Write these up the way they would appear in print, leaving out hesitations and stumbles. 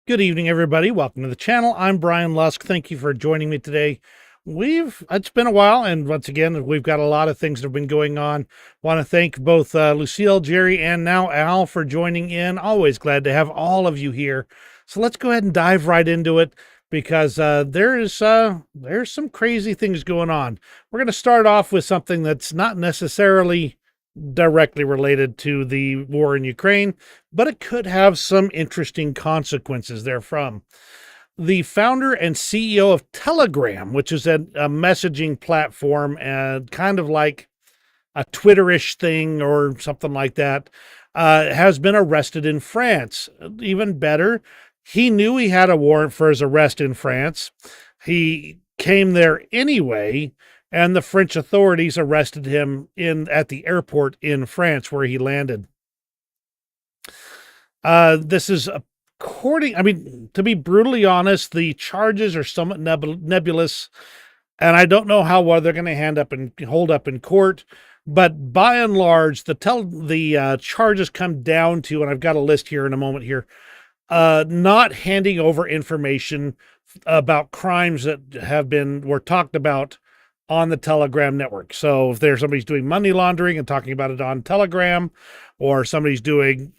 Good evening, everybody. Welcome to the channel. I'm Brian Lusk. Thank you for joining me today. It's been a while, and once again, we've got a lot of things that have been going on. Want to thank both Lucille, Jerry, and now Al for joining in. Always glad to have all of you here. So let's go ahead and dive right into it because there's some crazy things going on. We're going to start off with something that's not necessarily directly related to the war in Ukraine, but it could have some interesting consequences therefrom. The founder and CEO of Telegram, which is a messaging platform and kind of like a Twitterish thing or something like that, has been arrested in France. Even better, he knew he had a warrant for his arrest in France. He came there anyway, and the French authorities arrested him at the airport in France where he landed. This is to be brutally honest, the charges are somewhat nebulous, and I don't know how well they're going to hold up in court. But by and large, the charges come down to, and I've got a list here in a moment here, not handing over information about crimes that were talked about on the Telegram network. So if somebody's doing money laundering and talking about it on Telegram, or somebody's doing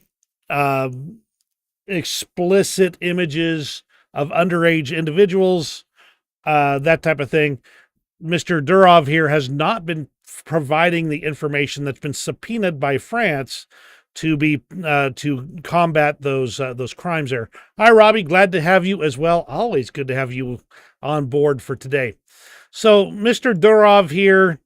explicit images of underage individuals, that type of thing, Mr. Durov here has not been providing the information that's been subpoenaed by France to combat those crimes there. Hi, Robbie. Glad to have you as well. Always good to have you on board for today. So Mr. Durov here,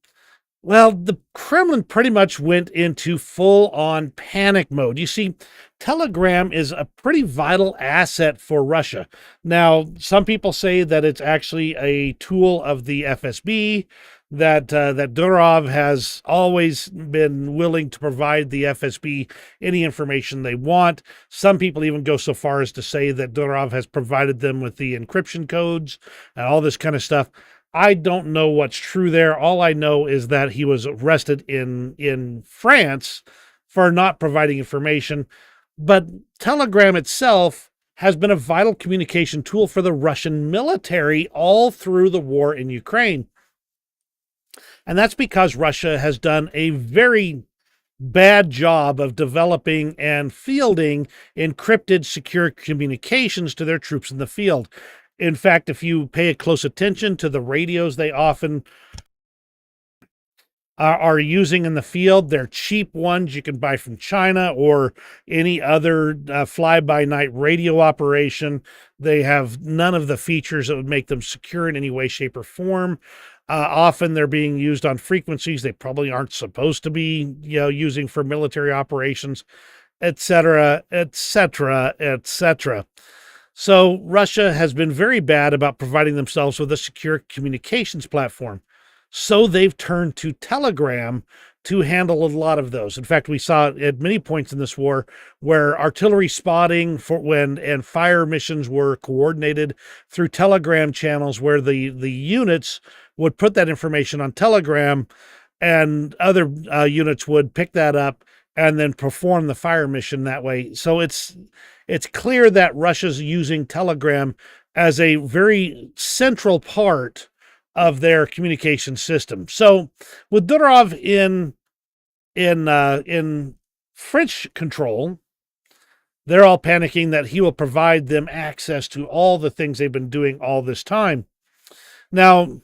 well, the Kremlin pretty much went into full-on panic mode. You see, Telegram is a pretty vital asset for Russia. Now, some people say that it's actually a tool of the FSB, that Durov has always been willing to provide the FSB any information they want. Some people even go so far as to say that Durov has provided them with the encryption codes and all this kind of stuff. I don't know what's true there. All I know is that he was arrested in France for not providing information. But Telegram itself has been a vital communication tool for the Russian military all through the war in Ukraine. And that's because Russia has done a very bad job of developing and fielding encrypted secure communications to their troops in the field. In fact, if you pay close attention to the radios they often are using in the field, they're cheap ones you can buy from China or any other fly-by-night radio operation. They have none of the features that would make them secure in any way, shape, or form. Often they're being used on frequencies they probably aren't supposed to be, using for military operations, etc., etc., etc. So Russia has been very bad about providing themselves with a secure communications platform. So they've turned to Telegram to handle a lot of those. In fact, we saw at many points in this war where artillery spotting and fire missions were coordinated through Telegram channels where the units would put that information on Telegram and other units would pick that up and then perform the fire mission that way. So it's clear that Russia's using Telegram as a very central part of their communication system. So with Durov in French control, they're all panicking that he will provide them access to all the things they've been doing all this time. Now,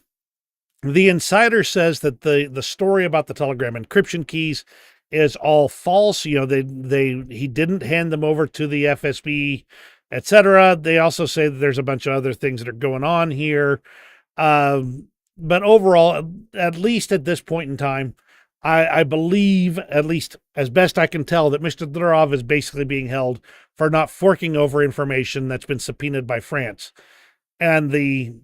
the insider says that the story about the Telegram encryption keys is all false. He didn't hand them over to the FSB, etc. They also say that there's a bunch of other things that are going on here. But overall, at least at this point in time, I believe, at least as best I can tell, that Mr. Durov is basically being held for not forking over information that's been subpoenaed by France. And the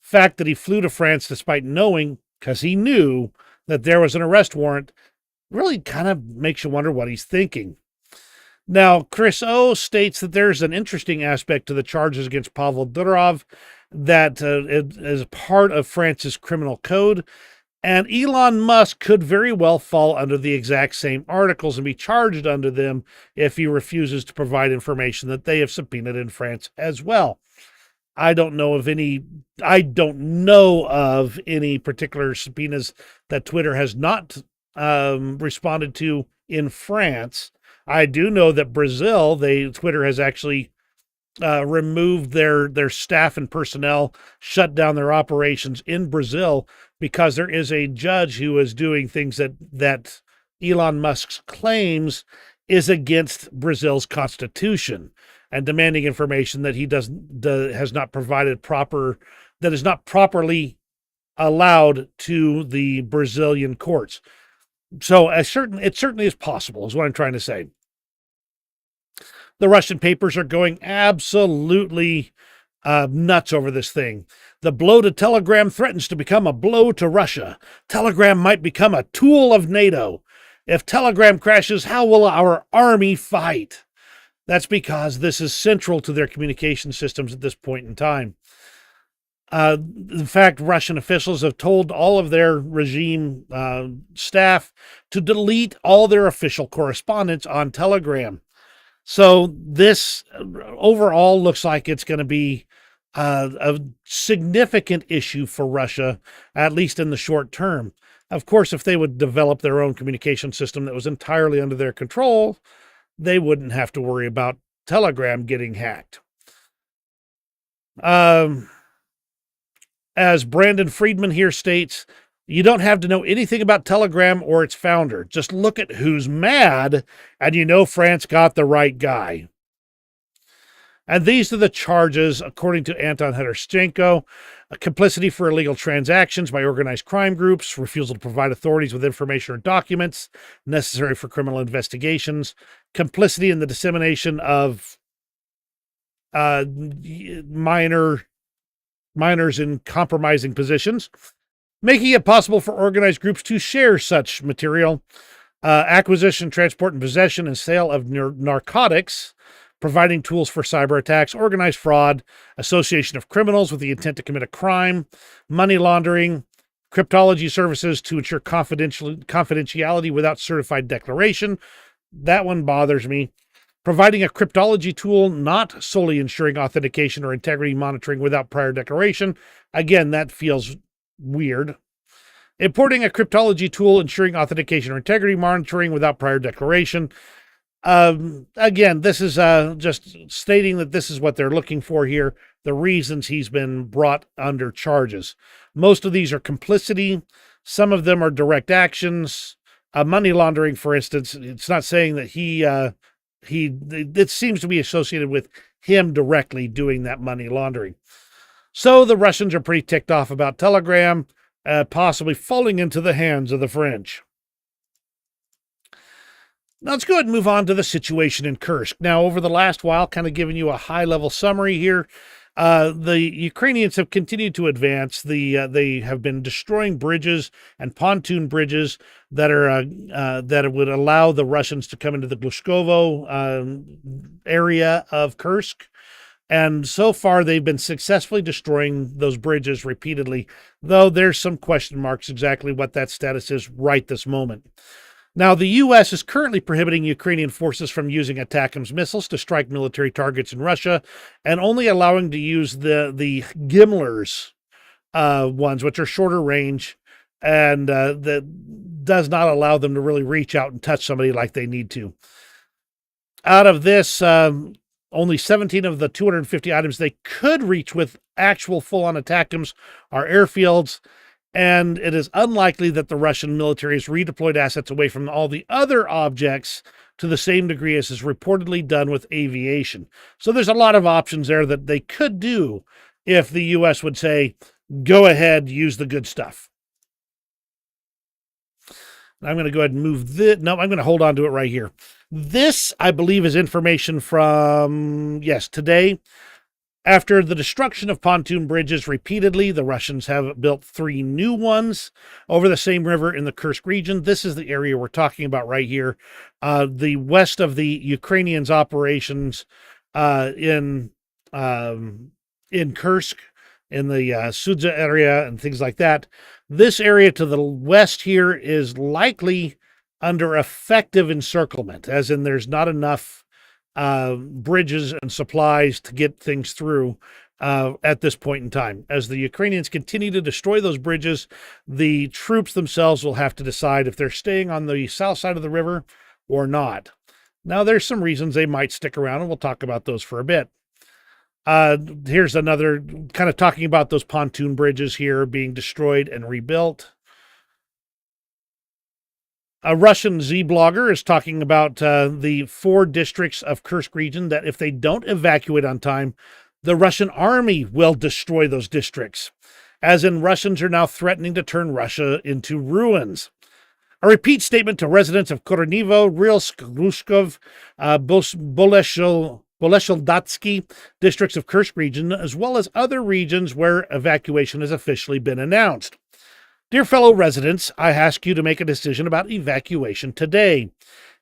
fact that he flew to France despite knowing, because he knew that there was an arrest warrant, really kind of makes you wonder what he's thinking. Now, Chris O states that there's an interesting aspect to the charges against Pavel Durov that is part of France's criminal code. And Elon Musk could very well fall under the exact same articles and be charged under them if he refuses to provide information that they have subpoenaed in France as well. I don't know of any particular subpoenas that Twitter has not responded to in France. I do know that Twitter has actually removed their staff and personnel, shut down their operations in Brazil because there is a judge who is doing things that Elon Musk claims is against Brazil's constitution and demanding information that has not provided that is not properly allowed to the Brazilian courts. So it certainly is possible, is what I'm trying to say. The Russian papers are going absolutely nuts over this thing. The blow to Telegram threatens to become a blow to Russia. Telegram might become a tool of NATO. If Telegram crashes, how will our army fight? That's because this is central to their communication systems at this point in time. In fact, Russian officials have told all of their regime staff to delete all their official correspondence on Telegram. So this overall looks like it's going to be a significant issue for Russia, at least in the short term. Of course, if they would develop their own communication system that was entirely under their control, they wouldn't have to worry about Telegram getting hacked. As Brandon Friedman here states, you don't have to know anything about Telegram or its founder. Just look at who's mad, and you know France got the right guy. And these are the charges, according to Anton Hedorchenko: complicity for illegal transactions by organized crime groups, refusal to provide authorities with information or documents necessary for criminal investigations, complicity in the dissemination of minors in compromising positions, making it possible for organized groups to share such material, acquisition, transport, and possession and sale of narcotics, providing tools for cyber attacks, organized fraud, association of criminals with the intent to commit a crime, money laundering, cryptology services to ensure confidentiality without certified declaration. That one bothers me. Providing a cryptology tool not solely ensuring authentication or integrity monitoring without prior declaration. Again, that feels weird. Importing a cryptology tool ensuring authentication or integrity monitoring without prior declaration. Again, this is just stating that this is what they're looking for here, the reasons he's been brought under charges. Most of these are complicity. Some of them are direct actions. Money laundering, for instance, it's not saying that it seems to be associated with him directly doing that money laundering. So the Russians are pretty ticked off about Telegram, possibly falling into the hands of the French. Now let's go ahead and move on to the situation in Kursk. Now, over the last while, kind of giving you a high-level summary here, the Ukrainians have continued to advance. They have been destroying bridges and pontoon bridges that would allow the Russians to come into the Glushkovo area of Kursk. And so far, they've been successfully destroying those bridges repeatedly, though there's some question marks exactly what that status is right this moment. Now, the U.S. is currently prohibiting Ukrainian forces from using ATACMS missiles to strike military targets in Russia, and only allowing to use the Gimlers ones, which are shorter range, and that does not allow them to really reach out and touch somebody like they need to. Out of this, only 17 of the 250 items they could reach with actual full-on ATACMS are airfields, and it is unlikely that the Russian military has redeployed assets away from all the other objects to the same degree as is reportedly done with aviation. So there's a lot of options there that they could do if the U.S. would say, go ahead, use the good stuff. I'm going to go ahead and move this. No, I'm going to hold on to it right here. This, I believe, is information from, today. After the destruction of pontoon bridges repeatedly, the Russians have built 3 new ones over the same river in the Kursk region. This is the area we're talking about right here. The west of the Ukrainians' operations in Kursk, in the Sudza area and things like that. This area to the west here is likely under effective encirclement, as in there's not enough bridges and supplies to get things through at this point in time. As the Ukrainians continue to destroy those bridges, the troops themselves will have to decide if they're staying on the south side of the river or not. Now, there's some reasons they might stick around, and we'll talk about those for a bit. Here's another kind of talking about those pontoon bridges here being destroyed and rebuilt. A Russian Z-blogger is talking about the 4 districts of Kursk region that if they don't evacuate on time, the Russian army will destroy those districts. As in, Russians are now threatening to turn Russia into ruins. A repeat statement to residents of Koronivo, Rilsk, Rushkov, Bolesholdatsky districts of Kursk region, as well as other regions where evacuation has officially been announced. Dear fellow residents, I ask you to make a decision about evacuation today.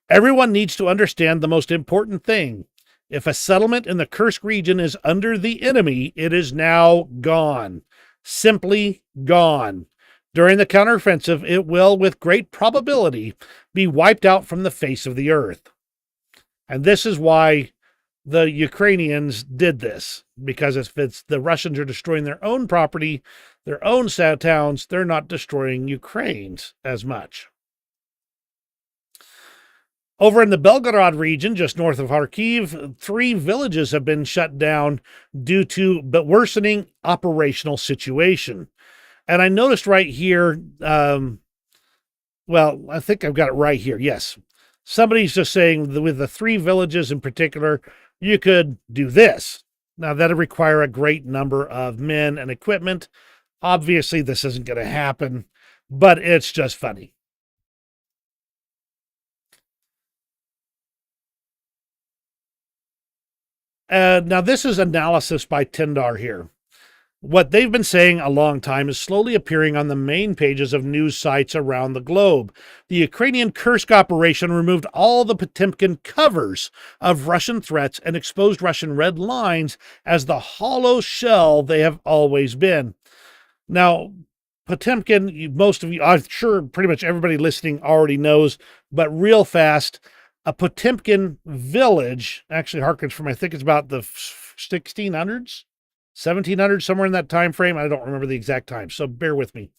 Everyone needs to understand the most important thing. If a settlement in the Kursk region is under the enemy, it is now gone. Simply gone. During the counteroffensive, it will, with great probability, be wiped out from the face of the earth. And this is why the Ukrainians did this, because if it's the Russians are destroying their own property, their own towns, they're not destroying Ukraine's as much. Over in the Belgorod region, just north of Kyiv, 3 villages have been shut down due to the worsening operational situation. And I noticed right here, well, I think I've got it right here. Yes. Somebody's just saying with the 3 villages in particular, you could do this. Now, that'd require a great number of men and equipment. Obviously, this isn't going to happen, but it's just funny. Now, this is analysis by Tindar here. What they've been saying a long time is slowly appearing on the main pages of news sites around the globe. The Ukrainian Kursk operation removed all the Potemkin covers of Russian threats and exposed Russian red lines as the hollow shell they have always been. Now, Potemkin, most of you, I'm sure pretty much everybody listening already knows, but real fast, a Potemkin village actually harkens from, I think it's about the 1600s. 1700, somewhere in that time frame. I don't remember the exact time, so bear with me.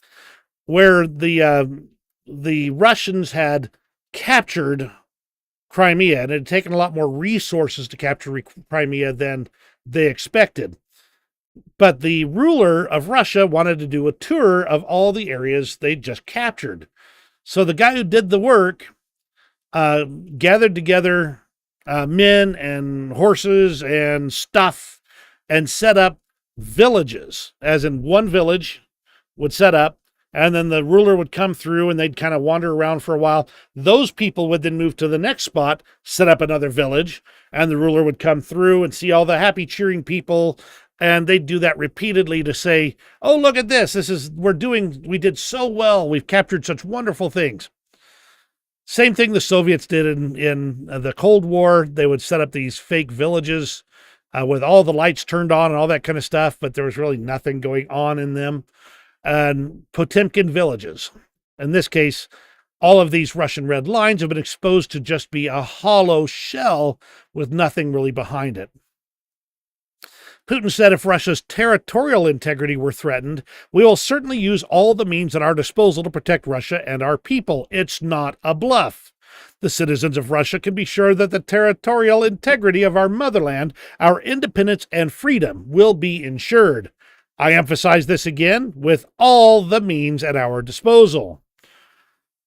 Where the Russians had captured Crimea, and it had taken a lot more resources to capture Crimea than they expected. But the ruler of Russia wanted to do a tour of all the areas they just captured. So the guy who did the work gathered together men and horses and stuff and set up villages, as in one village would set up, and then the ruler would come through and they'd kind of wander around for a while. Those people would then move to the next spot, set up another village, and the ruler would come through and see all the happy, cheering people. And they'd do that repeatedly to say, oh, look at this. We did so well. We've captured such wonderful things. Same thing the Soviets did in the Cold War. They would set up these fake villages with all the lights turned on and all that kind of stuff, but there was really nothing going on in them. And Potemkin villages. In this case, all of these Russian red lines have been exposed to just be a hollow shell with nothing really behind it. Putin said if Russia's territorial integrity were threatened, we will certainly use all the means at our disposal to protect Russia and our people. It's not a bluff. The citizens of Russia can be sure that the territorial integrity of our motherland, our independence and freedom will be ensured. I emphasize this again, with all the means at our disposal.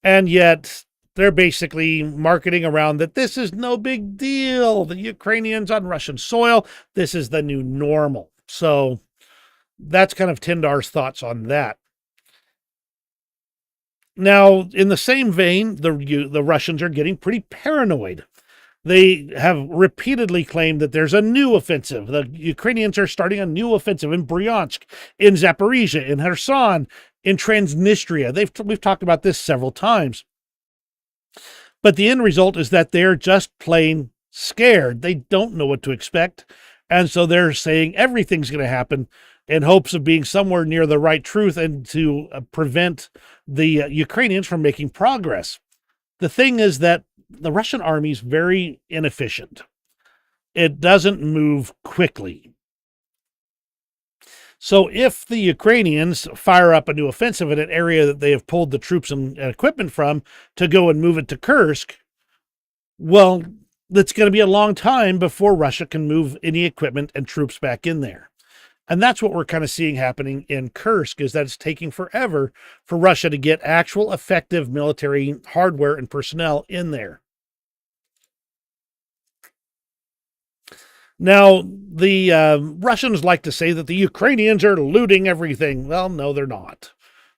And yet, they're basically marketing around that this is no big deal. The Ukrainians on Russian soil, this is the new normal. So that's kind of Tindar's thoughts on that. Now, in the same vein, the Russians are getting pretty paranoid. They have repeatedly claimed that there's a new offensive. The Ukrainians are starting a new offensive in Bryansk, in Zaporizhia, in Kherson, in Transnistria. We've talked about this several times. But the end result is that they're just plain scared. They don't know what to expect. And so they're saying everything's going to happen in hopes of being somewhere near the right truth and to prevent the Ukrainians from making progress. The thing is that the Russian army is very inefficient. It doesn't move quickly. So if the Ukrainians fire up a new offensive in an area that they have pulled the troops and equipment from to go and move it to Kursk, well, it's going to be a long time before Russia can move any equipment and troops back in there. And that's what we're kind of seeing happening in Kursk, is that it's taking forever for Russia to get actual effective military hardware and personnel in there. Now, the Russians like to say that the Ukrainians are looting everything. Well, no, they're not.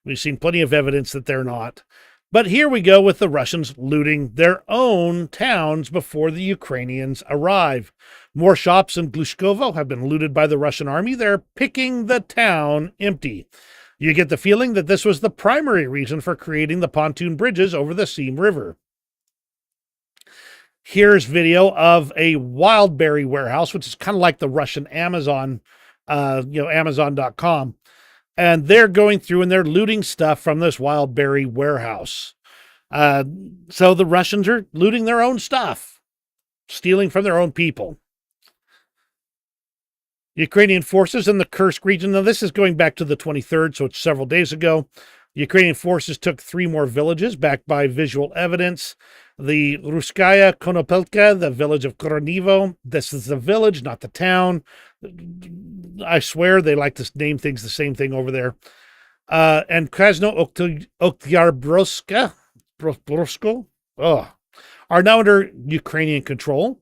We've seen plenty of evidence that they're not. But here we go with the Russians looting their own towns before the Ukrainians arrive. More shops in Glushkovo have been looted by the Russian army. They're picking the town empty. You get the feeling that this was the primary reason for creating the pontoon bridges over the Seam River. Here's video of a wild berry warehouse, which is kind of like the Russian Amazon, Amazon.com. And they're going through and they're looting stuff from this wild berry warehouse. So the Russians are looting their own stuff, stealing from their own people. Ukrainian forces in the Kursk region. Now, this is going back to the 23rd, so it's several days ago. Ukrainian forces took 3 more villages, backed by visual evidence. The Ruskaya Konopelka, the village of Koronivo. This is the village, not the town. I swear they like to name things the same thing over there. And Krasno Oktyarbroska are now under Ukrainian control.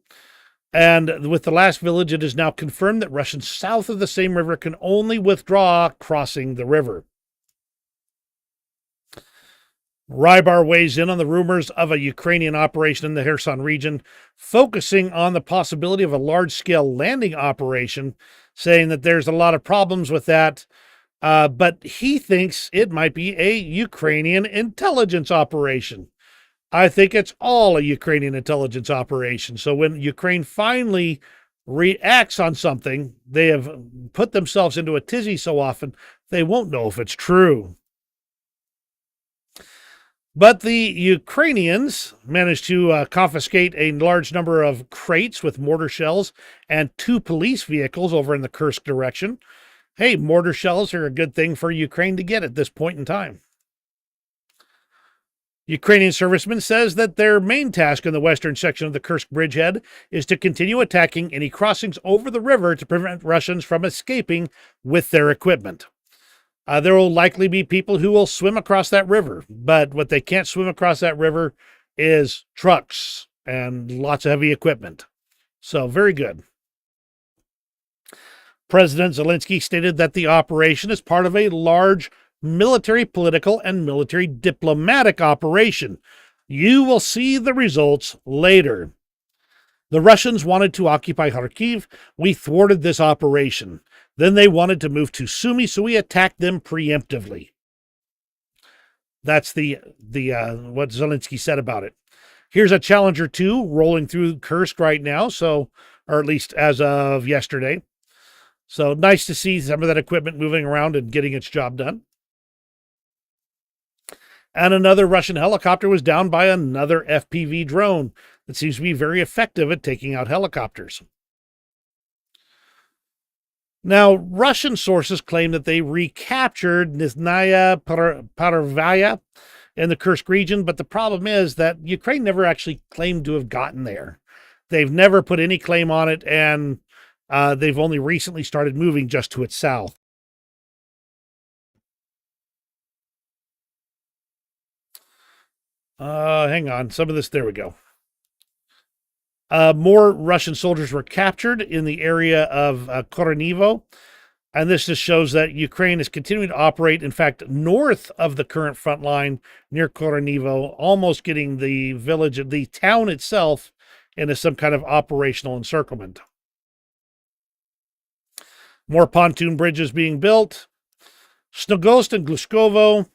And with the last village, it is now confirmed that Russians south of the same river can only withdraw crossing the river. Rybar weighs in on the rumors of a Ukrainian operation in the Kherson region, focusing on the possibility of a large-scale landing operation, saying that there's a lot of problems with that, but he thinks it might be a Ukrainian intelligence operation. I think it's all a Ukrainian intelligence operation. So when Ukraine finally reacts on something, they have put themselves into a tizzy so often, they won't know if it's true. But the Ukrainians managed to confiscate a large number of crates with mortar shells and 2 police vehicles over in the Kursk direction. Hey, mortar shells are a good thing for Ukraine to get at this point in time. Ukrainian serviceman says that their main task in the western section of the Kursk bridgehead is to continue attacking any crossings over the river to prevent Russians from escaping with their equipment. There will likely be people who will swim across that river, but what they can't swim across that river is trucks and lots of heavy equipment. So, very good. President Zelensky stated that the operation is part of a large military, political, and military diplomatic operation. You will see the results later. The Russians wanted to occupy Kharkiv. We thwarted this operation. Then they wanted to move to Sumy, so we attacked them preemptively. That's the what Zelensky said about it. Here's a Challenger 2 rolling through Kursk right now, so, or at least as of yesterday. So nice to see some of that equipment moving around and getting its job done. And another Russian helicopter was downed by another FPV drone that seems to be very effective at taking out helicopters. Now, Russian sources claim that they recaptured Nizhnaya Paravaya in the Kursk region, but the problem is that Ukraine never actually claimed to have gotten there. They've never put any claim on it, and they've only recently started moving just to its south. Hang on, some of this, there we go. More Russian soldiers were captured in the area of Koronivo, and this just shows that Ukraine is continuing to operate, in fact, north of the current front line near Koronivo, almost getting the village, the town itself, into some kind of operational encirclement. More pontoon bridges being built. Snogost and Glushkovo.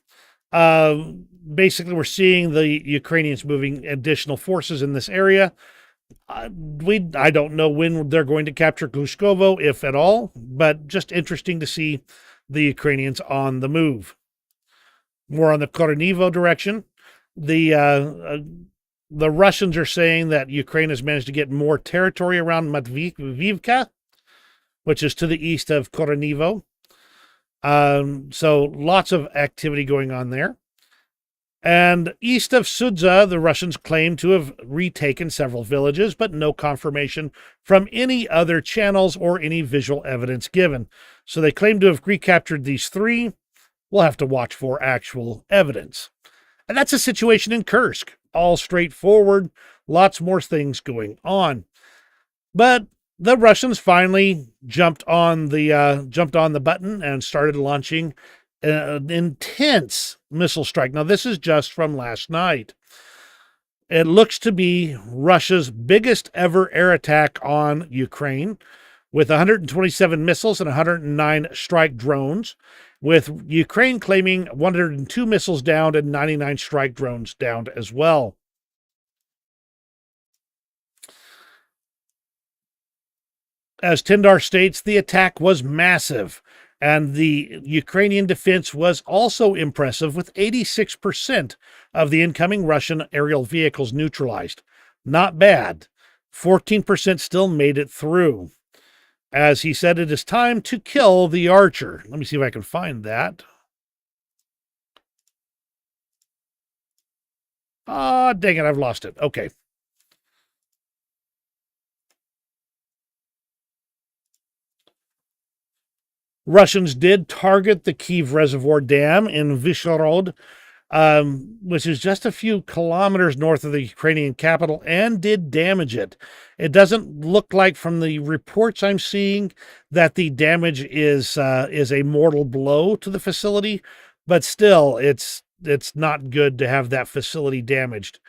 Basically, we're seeing the Ukrainians moving additional forces in this area. I don't know when they're going to capture Glushkovo, if at all, but just interesting to see the Ukrainians on the move. More on the Koronivo direction. The Russians are saying that Ukraine has managed to get more territory around Matvivka, which is to the east of Koronivo. So lots of activity going on there. And east of Sudza, the Russians claim to have retaken several villages, but no confirmation from any other channels or any visual evidence given. So they claim to have recaptured these three. We'll have to watch for actual evidence. And that's a situation in Kursk. All straightforward, lots more things going on. But the Russians finally jumped on the button and started launching an intense missile strike. Now, this is just from last night. It looks to be Russia's biggest ever air attack on Ukraine, with 127 missiles and 109 strike drones, with Ukraine claiming 102 missiles downed and 99 strike drones downed as well. As Tindar states, the attack was massive, and the Ukrainian defense was also impressive, with 86% of the incoming Russian aerial vehicles neutralized. Not bad. 14% still made it through. As he said, it is time to kill the archer. Let me see if I can find that. Ah, dang it, I've lost it. Okay. Russians did target the Kyiv Reservoir Dam in Vyshrod, which is just a few kilometers north of the Ukrainian capital, and did damage it. It doesn't look like, from the reports I'm seeing, that the damage is a mortal blow to the facility, but still, it's not good to have that facility damaged.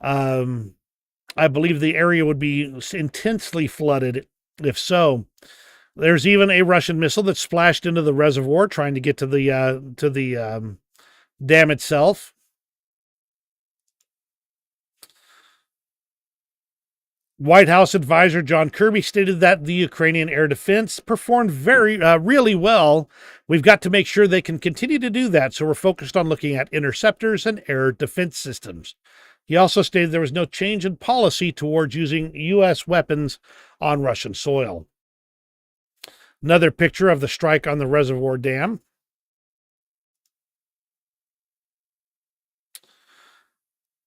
I believe the area would be intensely flooded if so. There's even a Russian missile that splashed into the reservoir, trying to get to the dam itself. White House advisor John Kirby stated that the Ukrainian air defense performed really well. We've got to make sure they can continue to do that, so we're focused on looking at interceptors and air defense systems. He also stated there was no change in policy towards using U.S. weapons on Russian soil. Another picture of the strike on the Reservoir Dam.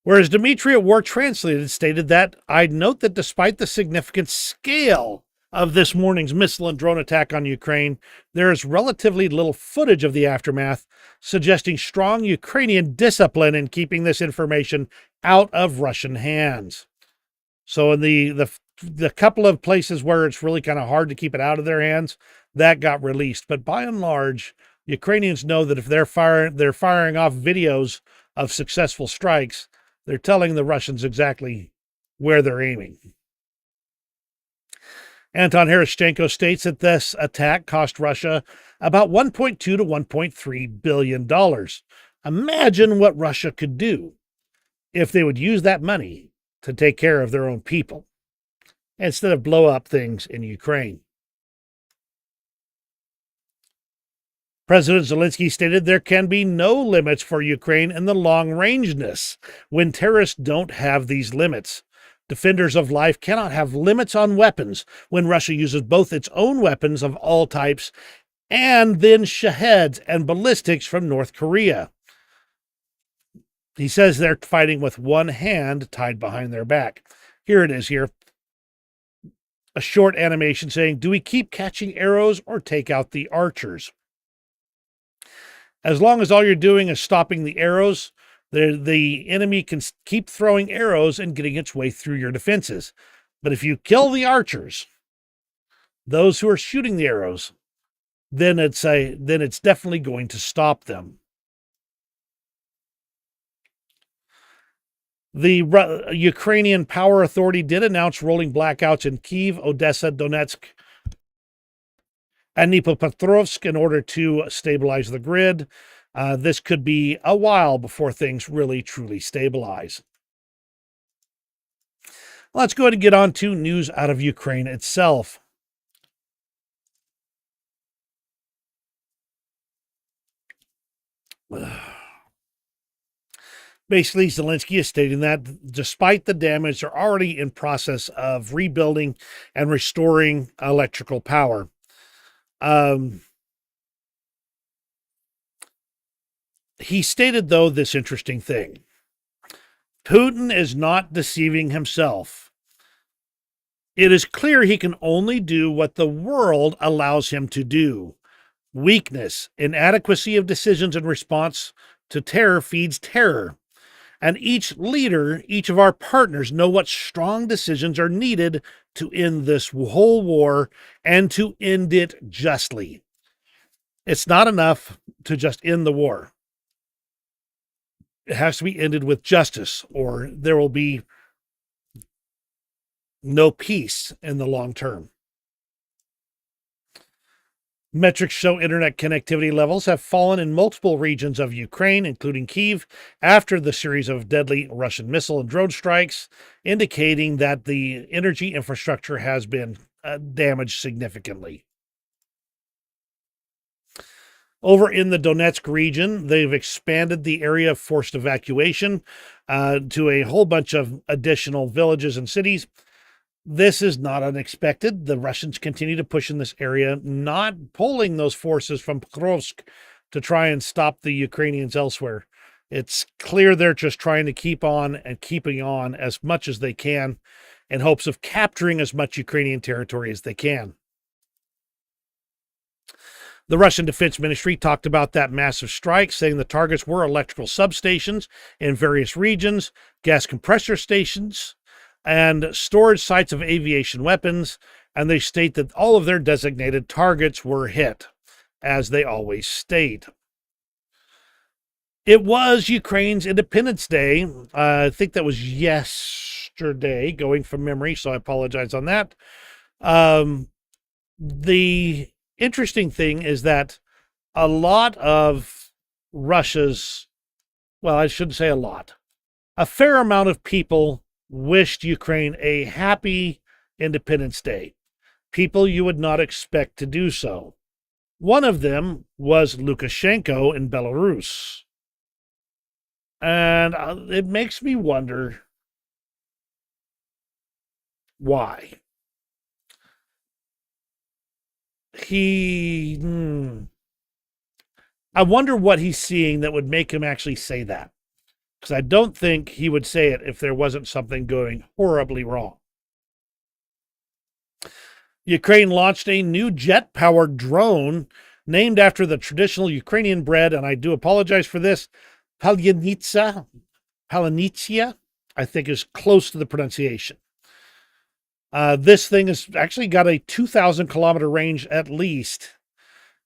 Whereas Dmitry at War Translated stated that, I'd note that despite the significant scale of this morning's missile and drone attack on Ukraine, there is relatively little footage of the aftermath, suggesting strong Ukrainian discipline in keeping this information out of Russian hands. So in the couple of places where it's really kind of hard to keep it out of their hands, that got released. But by and large, Ukrainians know that if they're firing off videos of successful strikes, they're telling the Russians exactly where they're aiming. Anton Herashchenko states that this attack cost Russia about $1.2 to $1.3 billion. Imagine what Russia could do if they would use that money to take care of their own people instead of blow up things in Ukraine. President Zelensky stated there can be no limits for Ukraine in the long-rangeness when terrorists don't have these limits. Defenders of life cannot have limits on weapons when Russia uses both its own weapons of all types and then Shaheds and ballistics from North Korea. He says they're fighting with one hand tied behind their back. Here it is here. A short animation saying, do we keep catching arrows or take out the archers? As long as all you're doing is stopping the arrows, the enemy can keep throwing arrows and getting its way through your defenses. But if you kill the archers, those who are shooting the arrows, then it's definitely going to stop them. The Ukrainian Power Authority did announce rolling blackouts in Kyiv, Odessa, Donetsk, and Dnipropetrovsk in order to stabilize the grid. This could be a while before things really, truly stabilize. Let's go ahead and get on to news out of Ukraine itself. Basically, Zelensky is stating that despite the damage, they're already in process of rebuilding and restoring electrical power. He stated, though, this interesting thing. Putin is not deceiving himself. It is clear he can only do what the world allows him to do. Weakness, inadequacy of decisions in response to terror feeds terror. And each leader, each of our partners know what strong decisions are needed to end this whole war and to end it justly. It's not enough to just end the war. It has to be ended with justice, or there will be no peace in the long term. Metrics show internet connectivity levels have fallen in multiple regions of Ukraine, including Kyiv, after the series of deadly Russian missile and drone strikes, indicating that the energy infrastructure has been damaged significantly. Over in the Donetsk region, they've expanded the area of forced evacuation to a whole bunch of additional villages and cities. This is not unexpected. The Russians continue to push in this area, not pulling those forces from Pokrovsk to try and stop the Ukrainians elsewhere. It's clear they're just trying to keep on and keeping on as much as they can in hopes of capturing as much Ukrainian territory as they can. The Russian Defense Ministry talked about that massive strike, saying the targets were electrical substations in various regions, gas compressor stations, and storage sites of aviation weapons, and they state that all of their designated targets were hit, as they always state. It was Ukraine's Independence Day. I think that was yesterday, going from memory, so I apologize on that. The interesting thing is that a lot of Russia's, well, I shouldn't say a lot, a fair amount of people wished Ukraine a happy Independence Day. People you would not expect to do so. One of them was Lukashenko in Belarus. And it makes me wonder why. I wonder what he's seeing that would make him actually say that. Because I don't think he would say it if there wasn't something going horribly wrong. Ukraine launched a new jet-powered drone named after the traditional Ukrainian bread, and I do apologize for this, Palyantsia, I think is close to the pronunciation. This thing has actually got a 2,000 kilometer range at least.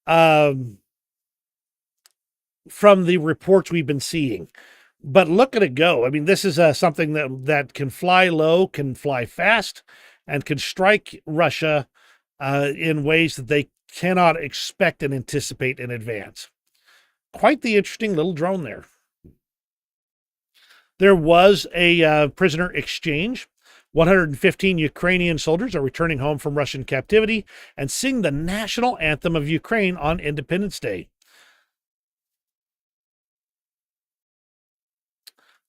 From the reports we've been seeing. But look at it go. I mean, this is something that can fly low, can fly fast, and can strike Russia in ways that they cannot expect and anticipate in advance. Quite the interesting little drone there. There was a prisoner exchange. 115 Ukrainian soldiers are returning home from Russian captivity and sing the national anthem of Ukraine on Independence Day.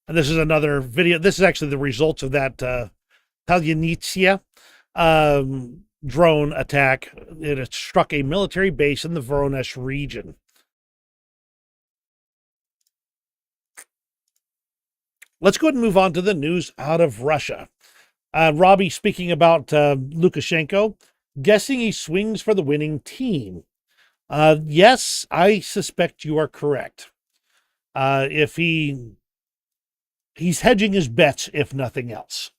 And this is another video. This is actually the results of that Palyantsia drone attack. It struck a military base in the Voronezh region. Let's go ahead and move on to the news out of Russia. Robbie speaking about Lukashenko, guessing he swings for the winning team. Yes, I suspect you are correct. If he's hedging his bets, if nothing else.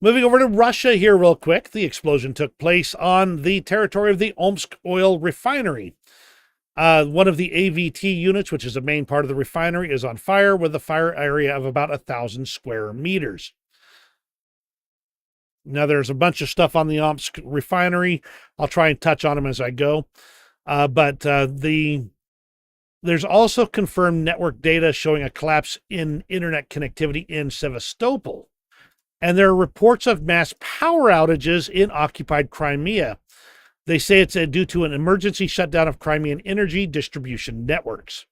Moving over to Russia here real quick. The explosion took place on the territory of the Omsk oil refinery. One of the AVT units, which is a main part of the refinery, is on fire with a fire area of about 1,000 square meters. Now, there's a bunch of stuff on the Omsk refinery. I'll try and touch on them as I go. But the There's also confirmed network data showing a collapse in internet connectivity in Sevastopol. And there are reports of mass power outages in occupied Crimea. They say it's due to an emergency shutdown of Crimean energy distribution networks.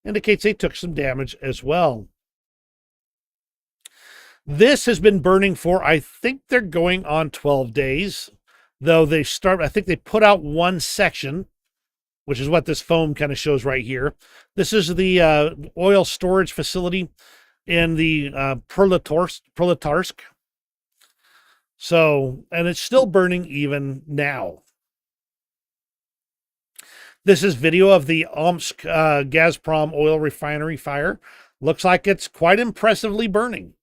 Indicates they took some damage as well. This has been burning for, I think they're going on 12 days, though I think they put out one section, which is what this foam kind of shows right here. This is the oil storage facility in the Proletarsk. So, and it's still burning even now. This is video of the Omsk Gazprom oil refinery fire. Looks like it's quite impressively burning.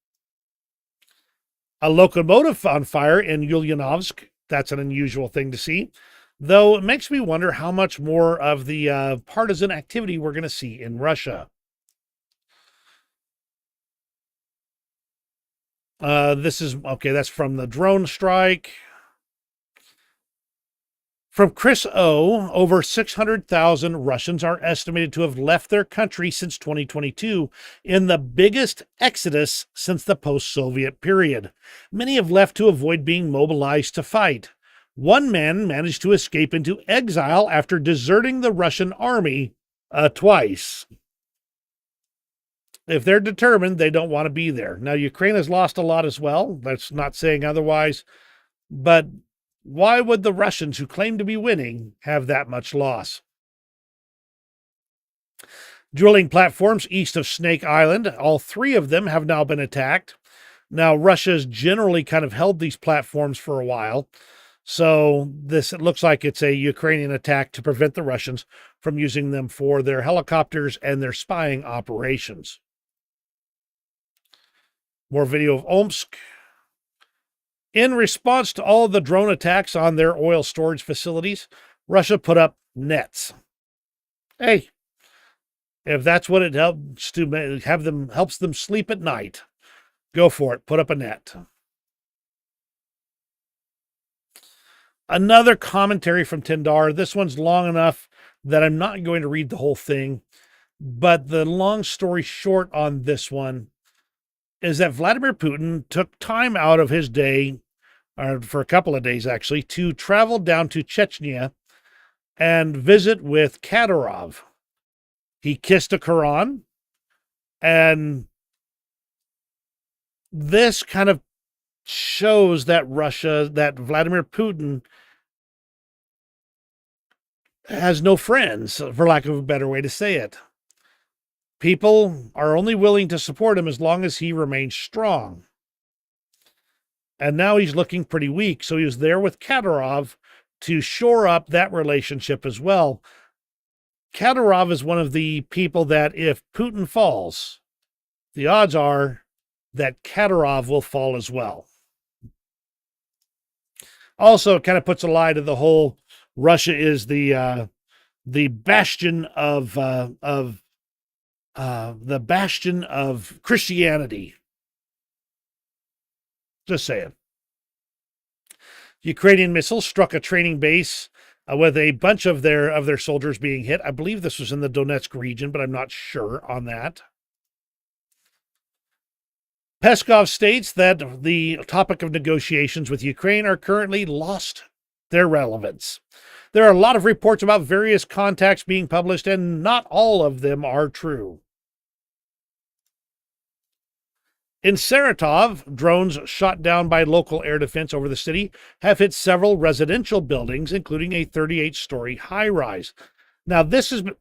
A locomotive on fire in Ulyanovsk. That's an unusual thing to see. Though it makes me wonder how much more of the partisan activity we're going to see in Russia. That's from the drone strike. From Chris O, over 600,000 Russians are estimated to have left their country since 2022 in the biggest exodus since the post-Soviet period. Many have left to avoid being mobilized to fight. One man managed to escape into exile after deserting the Russian army twice. If they're determined, they don't want to be there. Now, Ukraine has lost a lot as well. That's not saying otherwise. But why would the Russians, who claim to be winning, have that much loss? Drilling platforms east of Snake Island, all three of them have now been attacked. Now, Russia's generally kind of held these platforms for a while. So it looks like it's a Ukrainian attack to prevent the Russians from using them for their helicopters and their spying operations. More video of Omsk. In response to all the drone attacks on their oil storage facilities, Russia put up nets. Hey, if that's what it helps to helps them sleep at night, go for it. Put up a net. Another commentary from Tindar. This one's long enough that I'm not going to read the whole thing, but the long story short on this one is that Vladimir Putin took time out of his day, or for a couple of days actually, to travel down to Chechnya and visit with Kadyrov. He kissed a Quran, and this kind of shows that that Vladimir Putin has no friends, for lack of a better way to say it. People are only willing to support him as long as he remains strong. And now he's looking pretty weak, so he was there with Kadyrov to shore up that relationship as well. Kadyrov is one of the people that if Putin falls, the odds are that Kadyrov will fall as well. Also, it kind of puts a lie to the whole Russia is the bastion of Christianity. Just saying. Ukrainian missiles struck a training base with a bunch of their soldiers being hit. I believe this was in the Donetsk region, but I'm not sure on that. Peskov states that the topic of negotiations with Ukraine are currently lost their relevance. There are a lot of reports about various contacts being published, and not all of them are true. In Saratov, drones shot down by local air defense over the city have hit several residential buildings, including a 38-story high-rise. Now, this has been...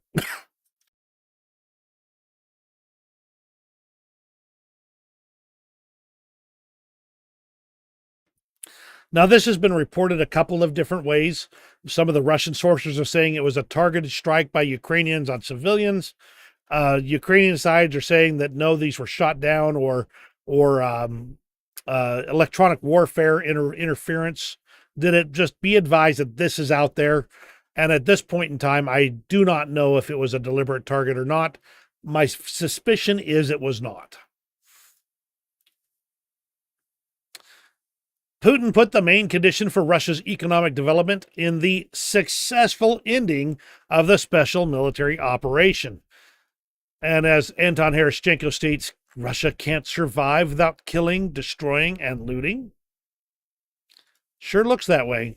Now, this has been reported a couple of different ways. Some of the Russian sources are saying it was a targeted strike by Ukrainians on civilians. Ukrainian sides are saying that no, these were shot down or electronic warfare interference. Did it? Just be advised that this is out there. And at this point in time, I do not know if it was a deliberate target or not. My suspicion is it was not. Putin put the main condition for Russia's economic development in the successful ending of the special military operation. And as Anton Herashchenko states, Russia can't survive without killing, destroying, and looting. Sure looks that way.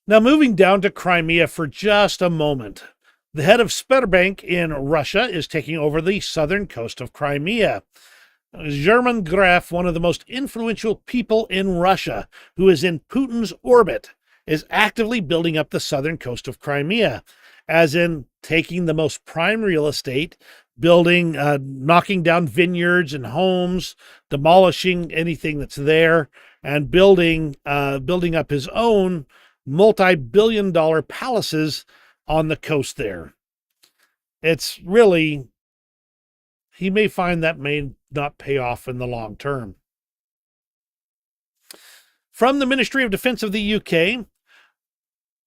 Now, moving down to Crimea for just a moment. The head of Sberbank in Russia is taking over the southern coast of Crimea. German Graf, one of the most influential people in Russia, who is in Putin's orbit, is actively building up the southern coast of Crimea, as in taking the most prime real estate, building, knocking down vineyards and homes, demolishing anything that's there, and building up his own multi-billion-dollar palaces on the coast there. It's really, he may find that may not pay off in the long term. From the Ministry of Defense of the UK,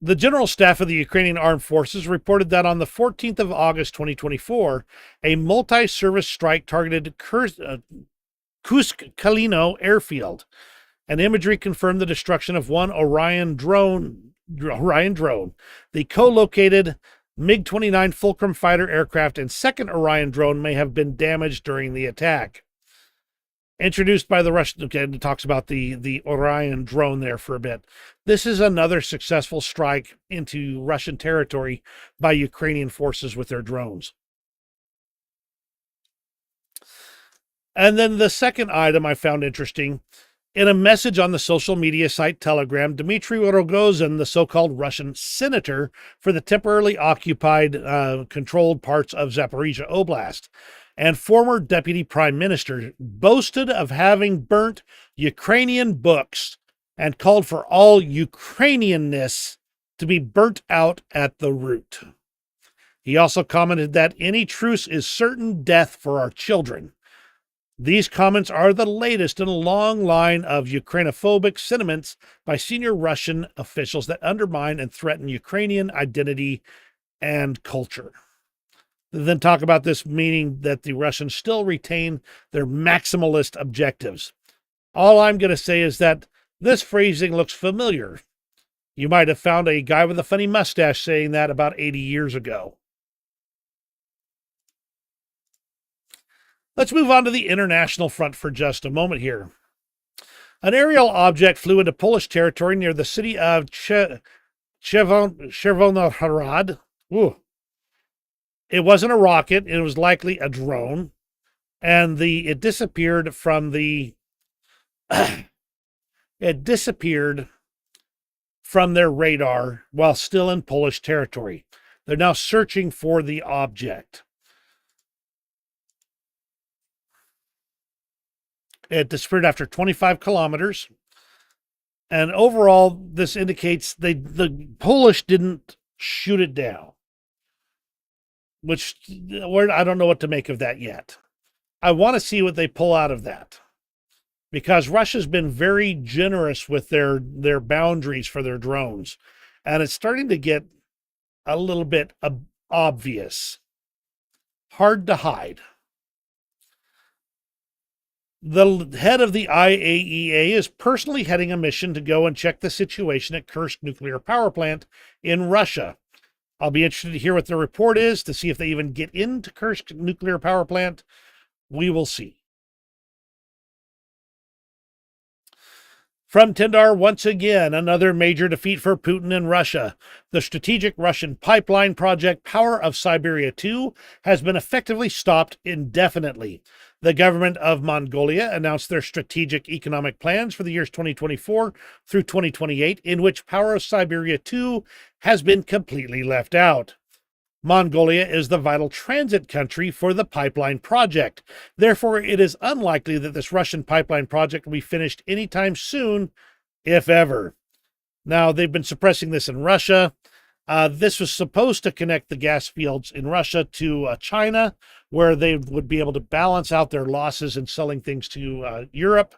the General Staff of the Ukrainian Armed Forces reported that on the 14th of August 2024, a multi-service strike targeted Kursk-Kalino airfield. And imagery confirmed the destruction of one Orion drone. The co-located MiG-29 Fulcrum fighter aircraft and second Orion drone may have been damaged during the attack. Introduced by the Russian, okay, it talks about the Orion drone there for a bit. This is another successful strike into Russian territory by Ukrainian forces with their drones. And then the second item I found interesting. In a message on the social media site Telegram, Dmitry Rogozin, the so-called Russian senator for the temporarily occupied, controlled parts of Zaporizhia Oblast, and former deputy prime minister, boasted of having burnt Ukrainian books and called for all Ukrainianness to be burnt out at the root. He also commented that any truce is certain death for our children. These comments are the latest in a long line of Ukrainophobic sentiments by senior Russian officials that undermine and threaten Ukrainian identity and culture. They then talk about this meaning that the Russians still retain their maximalist objectives. All I'm going to say is that this phrasing looks familiar. You might have found a guy with a funny mustache saying that about 80 years ago. Let's move on to the international front for just a moment here. An aerial object flew into Polish territory near the city of Czerwonohrad. It wasn't a rocket. It was likely a drone. And it disappeared from the... it disappeared from their radar while still in Polish territory. They're now searching for the object. It disappeared after 25 kilometers. And overall, this indicates the Polish didn't shoot it down. Which, I don't know what to make of that yet. I want to see what they pull out of that. Because Russia's been very generous with their boundaries for their drones. And it's starting to get a little bit obvious. Hard to hide. The head of the IAEA is personally heading a mission to go and check the situation at Kursk nuclear power plant in Russia. I'll be interested to hear what the report is, to see if they even get into Kursk nuclear power plant. We will see. From Tindar, once again, another major defeat for Putin and Russia. The strategic Russian pipeline project Power of Siberia 2 has been effectively stopped indefinitely. The government of Mongolia announced their strategic economic plans for the years 2024 through 2028, in which Power of Siberia 2 has been completely left out. Mongolia is the vital transit country for the pipeline project. Therefore, it is unlikely that this Russian pipeline project will be finished anytime soon, if ever. Now, they've been suppressing this in Russia. This was supposed to connect the gas fields in Russia to China, where they would be able to balance out their losses in selling things to Europe.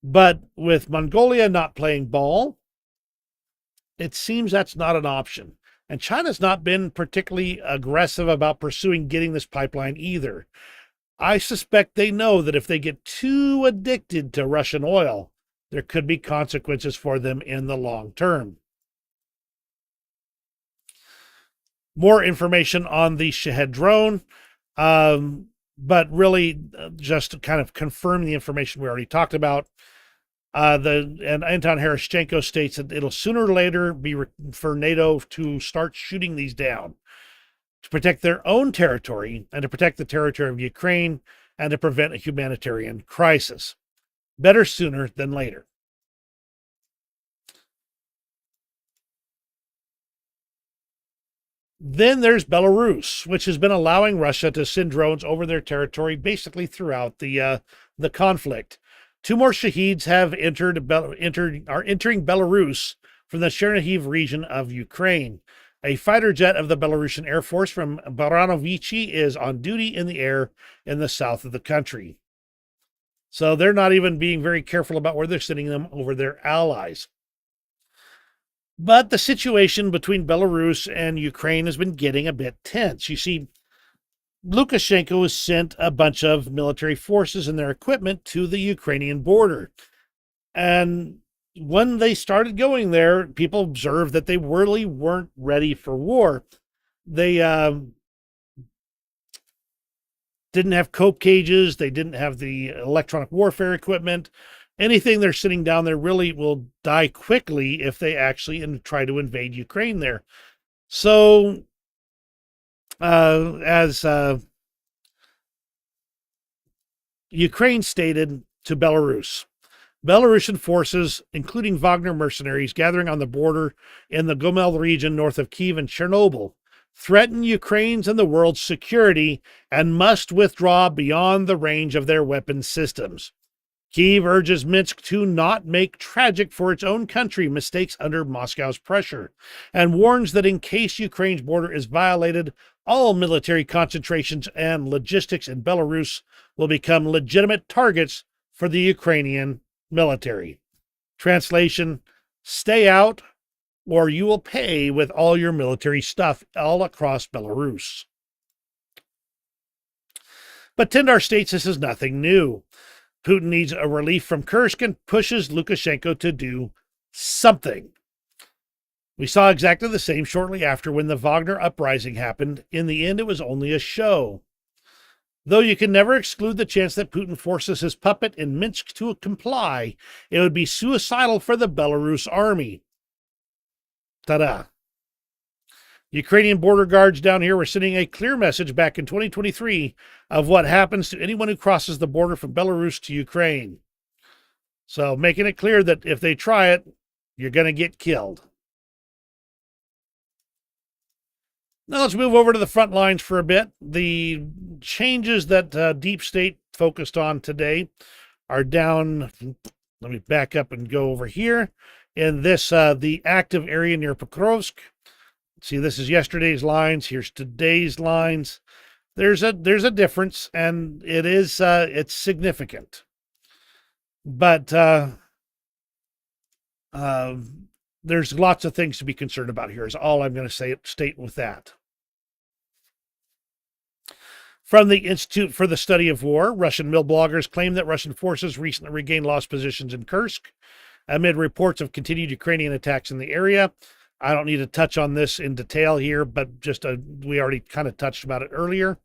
But with Mongolia not playing ball, it seems that's not an option. And China's not been particularly aggressive about pursuing getting this pipeline either. I suspect they know that if they get too addicted to Russian oil, there could be consequences for them in the long term. More information on the Shahed drone, but really just to kind of confirm the information we already talked about. And Anton Herashchenko states that it'll sooner or later be for NATO to start shooting these down to protect their own territory and to protect the territory of Ukraine and to prevent a humanitarian crisis. Better sooner than later. Then there's Belarus, which has been allowing Russia to send drones over their territory basically throughout the conflict. 2 more Shaheeds have are entering Belarus from the Chernihiv region of Ukraine. A fighter jet of the Belarusian Air Force from Baranovichi is on duty in the air in the south of the country. So they're not even being very careful about where they're sending them over their allies. But the situation between Belarus and Ukraine has been getting a bit tense. You see, Lukashenko has sent a bunch of military forces and their equipment to the Ukrainian border. And when they started going there, people observed that they really weren't ready for war. They didn't have cope cages. They didn't have the electronic warfare equipment. Anything they're sitting down there really will die quickly if they actually try to invade Ukraine there. So, as Ukraine stated to Belarus, Belarusian forces, including Wagner mercenaries gathering on the border in the Gomel region north of Kyiv and Chernobyl, threaten Ukraine's and the world's security and must withdraw beyond the range of their weapon systems. Kyiv urges Minsk to not make tragic for its own country mistakes under Moscow's pressure, and warns that in case Ukraine's border is violated, all military concentrations and logistics in Belarus will become legitimate targets for the Ukrainian military. Translation: stay out, or you will pay with all your military stuff all across Belarus. But Tindar states this is nothing new. Putin needs a relief from Kursk and pushes Lukashenko to do something. We saw exactly the same shortly after when the Wagner uprising happened. In the end, it was only a show. Though you can never exclude the chance that Putin forces his puppet in Minsk to comply, it would be suicidal for the Belarus army. Ta-da. Ukrainian border guards down here were sending a clear message back in 2023 of what happens to anyone who crosses the border from Belarus to Ukraine. So making it clear that if they try it, you're going to get killed. Now let's move over to the front lines for a bit. The changes that Deep State focused on today are down. Let me back up and go over here. In this, the active area near Pokrovsk. See, this is yesterday's lines. Here's today's lines. There's a difference, and it is it's significant. But there's lots of things to be concerned about here. Is all I'm going to state with that. From the Institute for the Study of War, Russian mill bloggers claim that Russian forces recently regained lost positions in Kursk amid reports of continued Ukrainian attacks in the area. I don't need to touch on this in detail here, but just we already kind of touched about it earlier.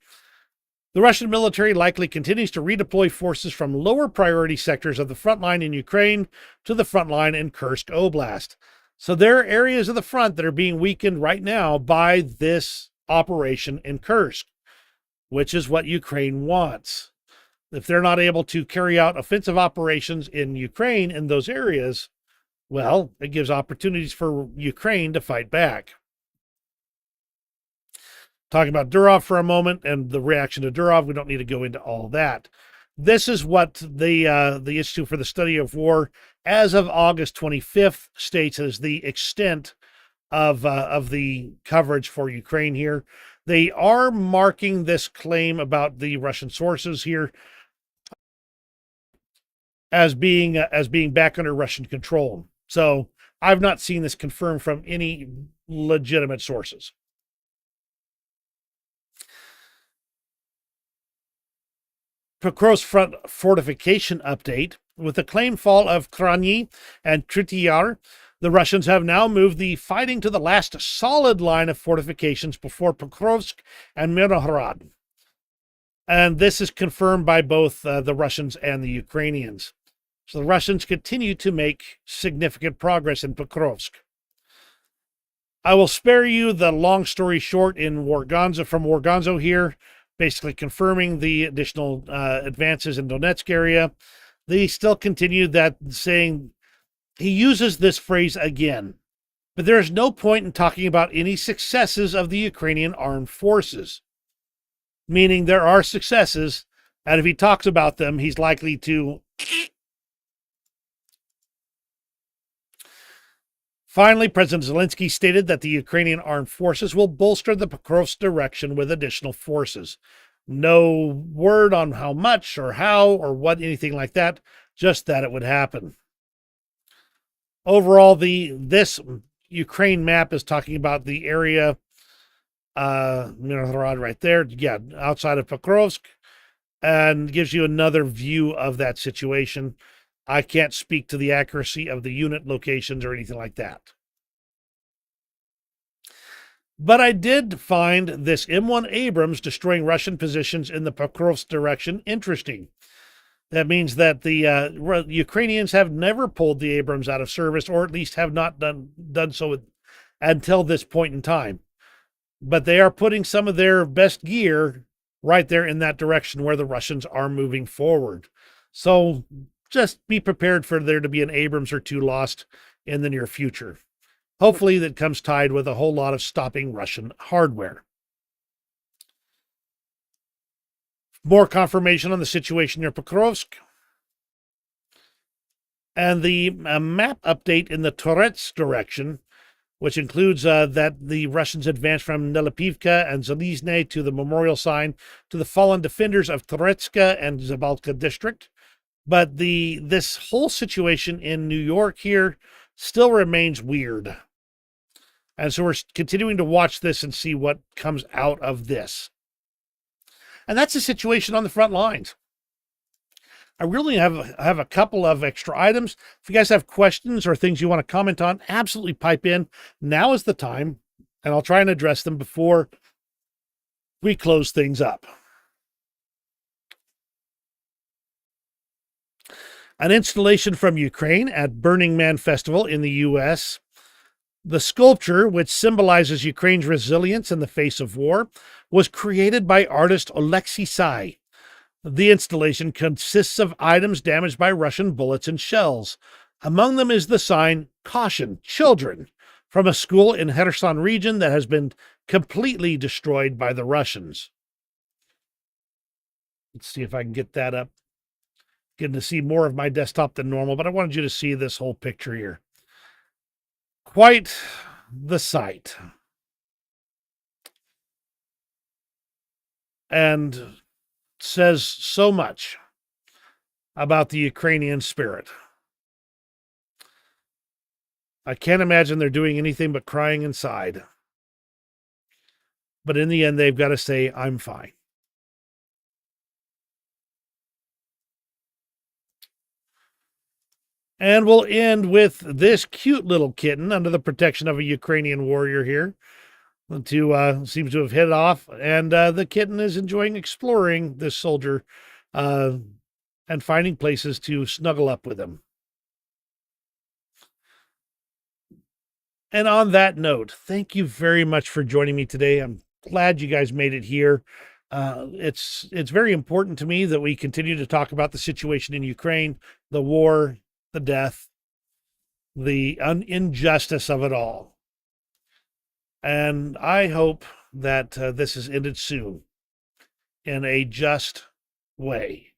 The Russian military likely continues to redeploy forces from lower priority sectors of the front line in Ukraine to the front line in Kursk Oblast. So there are areas of the front that are being weakened right now by this operation in Kursk, which is what Ukraine wants. If they're not able to carry out offensive operations in Ukraine in those areas, well, it gives opportunities for Ukraine to fight back. Talking about Durov for a moment and the reaction to Durov, we don't need to go into all that. This is what the Institute for the Study of War, as of August 25th, states as the extent of the coverage for Ukraine here. They are marking this claim about the Russian sources here as being back under Russian control. So I've not seen this confirmed from any legitimate sources. Pokrovsk front fortification update. With the claimed fall of Krani and Tritiyar, The Russians have now moved the fighting to the last solid line of fortifications before Pokrovsk and Mirhorod. And this is confirmed by both the Russians and the Ukrainians. So the Russians continue to make significant progress in Pokrovsk. I will spare you the long story short in from Wargonzo here, basically confirming the additional advances in Donetsk area. They still continue that, saying he uses this phrase again, but there is no point in talking about any successes of the Ukrainian armed forces, meaning there are successes, and if he talks about them, he's likely to. Finally, President Zelensky stated that the Ukrainian armed forces will bolster the Pokrovsk direction with additional forces. No word on how much or how or what, anything like that, just that it would happen. Overall, this Ukraine map is talking about the area, Mirhorod right there, yeah, outside of Pokrovsk, and gives you another view of that situation. I can't speak to the accuracy of the unit locations or anything like that. But I did find this M1 Abrams destroying Russian positions in the Pokrovsk direction interesting. That means that the Ukrainians have never pulled the Abrams out of service, or at least have not done so until this point in time. But they are putting some of their best gear right there in that direction where the Russians are moving forward. So just be prepared for there to be an Abrams or two lost in the near future. Hopefully that comes tied with a whole lot of stopping Russian hardware. More confirmation on the situation near Pokrovsk. And the map update in the Toretsk direction, which includes that the Russians advanced from Nelipivka and Zalizne to the memorial sign to the fallen defenders of Toretska and Zabalka district. But this whole situation in New York here still remains weird. And so we're continuing to watch this and see what comes out of this. And that's the situation on the front lines. I really have a couple of extra items. If you guys have questions or things you want to comment on, absolutely pipe in. Now is the time, and I'll try and address them before we close things up. An installation from Ukraine at Burning Man Festival in the U.S. The sculpture, which symbolizes Ukraine's resilience in the face of war, was created by artist Oleksiy Sai. The installation consists of items damaged by Russian bullets and shells. Among them is the sign, "Caution, Children," from a school in Kherson region that has been completely destroyed by the Russians. Let's see if I can get that up. Getting to see more of my desktop than normal, but I wanted you to see this whole picture here. Quite the sight. And says so much about the Ukrainian spirit. I can't imagine they're doing anything but crying inside. But in the end, they've got to say, "I'm fine." And we'll end with this cute little kitten under the protection of a Ukrainian warrior here. The two seems to have hit off, and the kitten is enjoying exploring this soldier and finding places to snuggle up with him. And on that note, thank you very much for joining me today. I'm glad you guys made it here. It's very important to me that we continue to talk about the situation in Ukraine, the war, the death, the injustice of it all. And I hope that this has ended soon in a just way.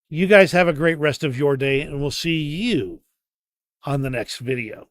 You guys have a great rest of your day, and we'll see you on the next video.